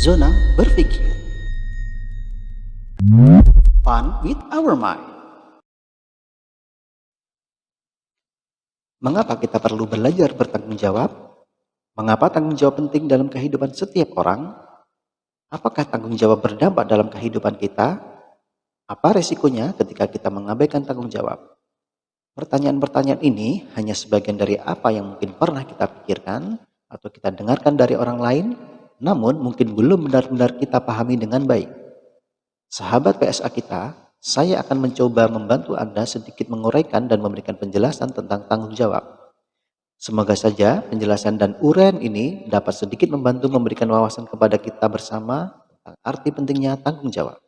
Zona berpikir. Fun with our mind. Mengapa kita perlu belajar bertanggung jawab? Mengapa tanggung jawab penting dalam kehidupan setiap orang? Apakah tanggung jawab berdampak dalam kehidupan kita? Apa resikonya ketika kita mengabaikan tanggung jawab? Pertanyaan-pertanyaan ini hanya sebagian dari apa yang mungkin pernah kita pikirkan atau kita dengarkan dari orang lain, namun mungkin belum benar-benar kita pahami dengan baik. Sahabat PSA kita, saya akan mencoba membantu Anda sedikit menguraikan dan memberikan penjelasan tentang tanggung jawab. Semoga saja penjelasan dan uraian ini dapat sedikit membantu memberikan wawasan kepada kita bersama tentang arti pentingnya tanggung jawab.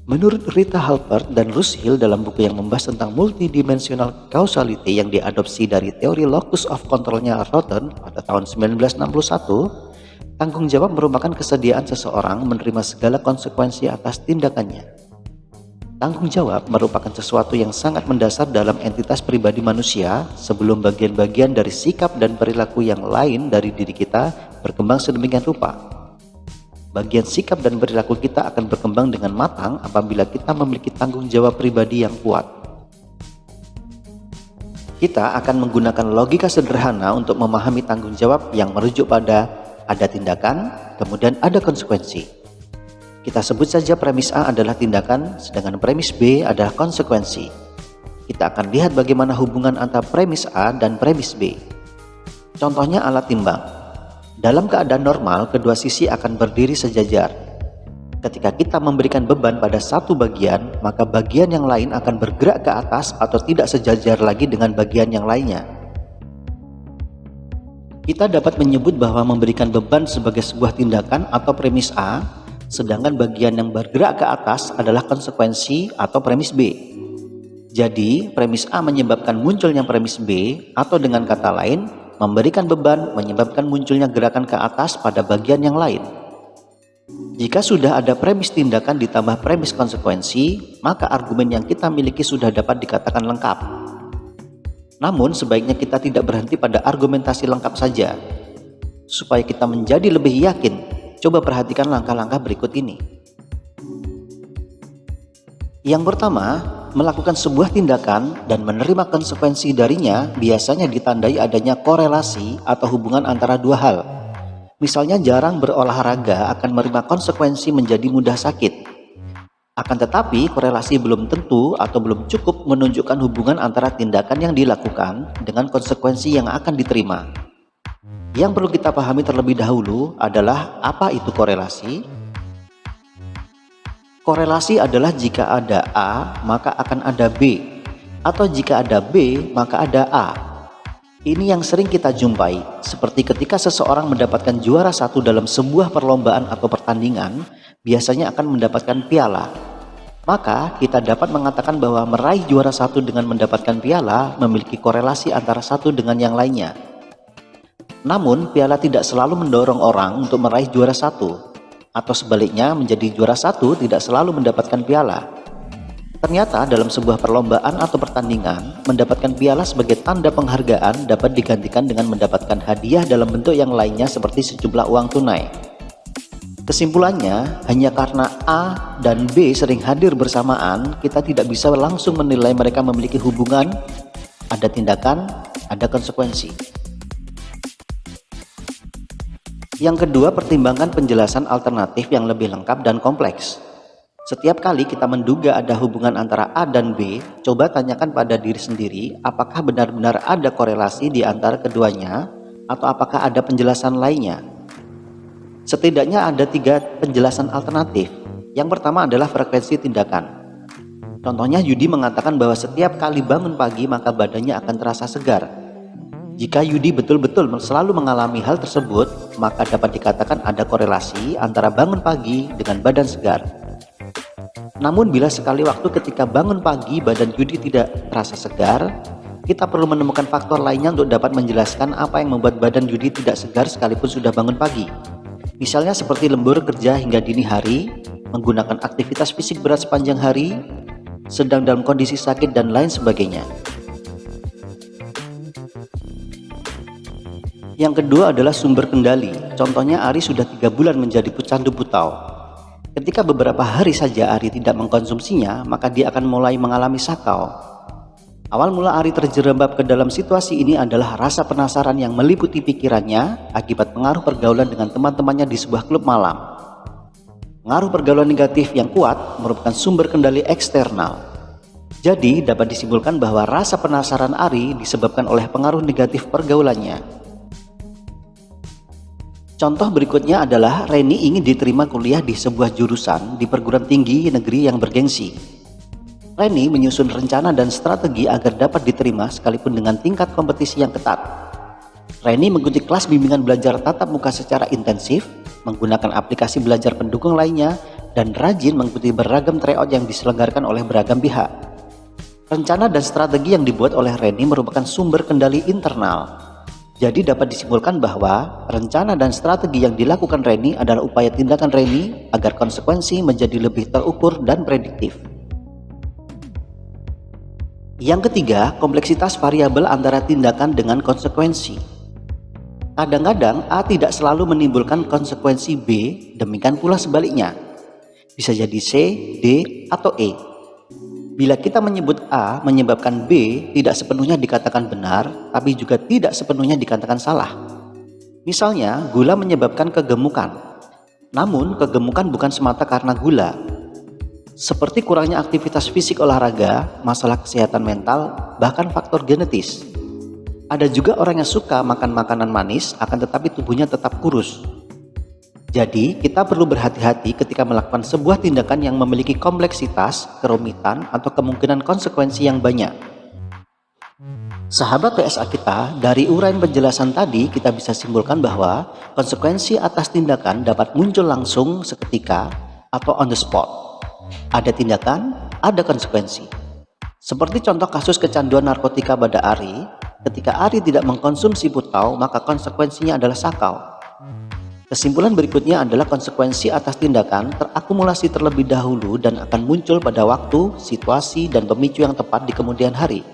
Menurut Rita Halpert dan Russ Hill dalam buku yang membahas tentang multidimensional causality yang diadopsi dari teori locus of control-nya Rotten pada tahun 1961, tanggung jawab merupakan kesediaan seseorang menerima segala konsekuensi atas tindakannya. Tanggung jawab merupakan sesuatu yang sangat mendasar dalam entitas pribadi manusia sebelum bagian-bagian dari sikap dan perilaku yang lain dari diri kita berkembang sedemikian rupa. Bagian sikap dan perilaku kita akan berkembang dengan matang apabila kita memiliki tanggung jawab pribadi yang kuat. Kita akan menggunakan logika sederhana untuk memahami tanggung jawab yang merujuk pada ada tindakan, kemudian ada konsekuensi. Kita sebut saja premis A adalah tindakan, sedangkan premis B adalah konsekuensi. Kita akan lihat bagaimana hubungan antara premis A dan premis B. Contohnya alat timbang. Dalam keadaan normal, kedua sisi akan berdiri sejajar. Ketika kita memberikan beban pada satu bagian, maka bagian yang lain akan bergerak ke atas atau tidak sejajar lagi dengan bagian yang lainnya. Kita dapat menyebut bahwa memberikan beban sebagai sebuah tindakan atau premis A, sedangkan bagian yang bergerak ke atas adalah konsekuensi atau premis B. Jadi, premis A menyebabkan munculnya premis B, atau dengan kata lain, memberikan beban menyebabkan munculnya gerakan ke atas pada bagian yang lain. Jika sudah ada premis tindakan ditambah premis konsekuensi, maka argumen yang kita miliki sudah dapat dikatakan lengkap. Namun sebaiknya kita tidak berhenti pada argumentasi lengkap saja. Supaya kita menjadi lebih yakin, coba perhatikan langkah-langkah berikut ini. Yang pertama, melakukan sebuah tindakan dan menerima konsekuensi darinya biasanya ditandai adanya korelasi atau hubungan antara dua hal. Misalnya jarang berolahraga akan menerima konsekuensi menjadi mudah sakit. Akan tetapi korelasi belum tentu atau belum cukup menunjukkan hubungan antara tindakan yang dilakukan dengan konsekuensi yang akan diterima. Yang perlu kita pahami terlebih dahulu adalah apa itu korelasi. Korelasi adalah jika ada A, maka akan ada B, atau jika ada B, maka ada A. Ini yang sering kita jumpai, seperti ketika seseorang mendapatkan juara satu dalam sebuah perlombaan atau pertandingan, biasanya akan mendapatkan piala. Maka kita dapat mengatakan bahwa meraih juara satu dengan mendapatkan piala memiliki korelasi antara satu dengan yang lainnya. Namun, piala tidak selalu mendorong orang untuk meraih juara satu. Atau sebaliknya, menjadi juara satu tidak selalu mendapatkan piala. Ternyata dalam sebuah perlombaan atau pertandingan, mendapatkan piala sebagai tanda penghargaan dapat digantikan dengan mendapatkan hadiah dalam bentuk yang lainnya seperti sejumlah uang tunai. Kesimpulannya, hanya karena A dan B sering hadir bersamaan, kita tidak bisa langsung menilai mereka memiliki hubungan, ada tindakan, ada konsekuensi. Yang kedua, pertimbangkan penjelasan alternatif yang lebih lengkap dan kompleks. Setiap kali kita menduga ada hubungan antara A dan B, coba tanyakan pada diri sendiri apakah benar-benar ada korelasi di antara keduanya atau apakah ada penjelasan lainnya. Setidaknya ada 3 penjelasan alternatif. Yang pertama adalah frekuensi tindakan. Contohnya Yudi mengatakan bahwa setiap kali bangun pagi maka badannya akan terasa segar. Jika Yudi betul-betul selalu mengalami hal tersebut, maka dapat dikatakan ada korelasi antara bangun pagi dengan badan segar. Namun bila sekali waktu ketika bangun pagi badan Yudi tidak terasa segar, kita perlu menemukan faktor lainnya untuk dapat menjelaskan apa yang membuat badan Yudi tidak segar sekalipun sudah bangun pagi. Misalnya seperti lembur kerja hingga dini hari, menggunakan aktivitas fisik berat sepanjang hari, sedang dalam kondisi sakit dan lain sebagainya. Yang kedua adalah sumber kendali. Contohnya Ari sudah 3 bulan menjadi pecandu butau. Ketika beberapa hari saja Ari tidak mengkonsumsinya, maka dia akan mulai mengalami sakau. Awal mula Ari terjerembab ke dalam situasi ini adalah rasa penasaran yang meliputi pikirannya akibat pengaruh pergaulan dengan teman-temannya di sebuah klub malam. Pengaruh pergaulan negatif yang kuat merupakan sumber kendali eksternal. Jadi dapat disimpulkan bahwa rasa penasaran Ari disebabkan oleh pengaruh negatif pergaulannya. Contoh berikutnya adalah Reni ingin diterima kuliah di sebuah jurusan di perguruan tinggi negeri yang bergengsi. Reni menyusun rencana dan strategi agar dapat diterima sekalipun dengan tingkat kompetisi yang ketat. Reni mengikuti kelas bimbingan belajar tatap muka secara intensif, menggunakan aplikasi belajar pendukung lainnya, dan rajin mengikuti beragam tryout yang diselenggarakan oleh beragam pihak. Rencana dan strategi yang dibuat oleh Reni merupakan sumber kendali internal. Jadi dapat disimpulkan bahwa rencana dan strategi yang dilakukan Reni adalah upaya tindakan Reni agar konsekuensi menjadi lebih terukur dan prediktif. Yang ketiga, kompleksitas variabel antara tindakan dengan konsekuensi. Kadang-kadang A tidak selalu menimbulkan konsekuensi B, demikian pula sebaliknya. Bisa jadi C, D, atau E. Bila kita menyebut A menyebabkan B, tidak sepenuhnya dikatakan benar, tapi juga tidak sepenuhnya dikatakan salah. Misalnya, gula menyebabkan kegemukan. Namun, kegemukan bukan semata karena gula. Seperti kurangnya aktivitas fisik olahraga, masalah kesehatan mental, bahkan faktor genetis. Ada juga orang yang suka makan makanan manis, akan tetapi tubuhnya tetap kurus. Jadi, kita perlu berhati-hati ketika melakukan sebuah tindakan yang memiliki kompleksitas, kerumitan, atau kemungkinan konsekuensi yang banyak. Sahabat PSA kita, dari uraian penjelasan tadi kita bisa simpulkan bahwa konsekuensi atas tindakan dapat muncul langsung seketika atau on the spot. Ada tindakan, ada konsekuensi. Seperti contoh kasus kecanduan narkotika pada Ari, ketika Ari tidak mengkonsumsi butau, maka konsekuensinya adalah sakau. Kesimpulan berikutnya adalah konsekuensi atas tindakan terakumulasi terlebih dahulu dan akan muncul pada waktu, situasi, dan pemicu yang tepat di kemudian hari.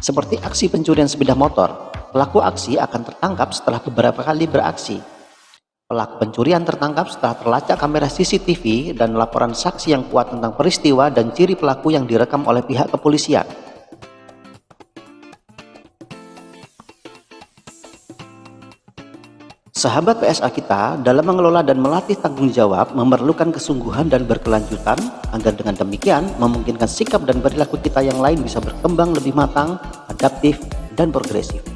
Seperti aksi pencurian sepeda motor, pelaku aksi akan tertangkap setelah beberapa kali beraksi. Pelaku pencurian tertangkap setelah terlacak kamera CCTV dan laporan saksi yang kuat tentang peristiwa dan ciri pelaku yang direkam oleh pihak kepolisian. Sahabat PSA kita, dalam mengelola dan melatih tanggung jawab memerlukan kesungguhan dan berkelanjutan agar dengan demikian memungkinkan sikap dan perilaku kita yang lain bisa berkembang lebih matang, adaptif, dan progresif.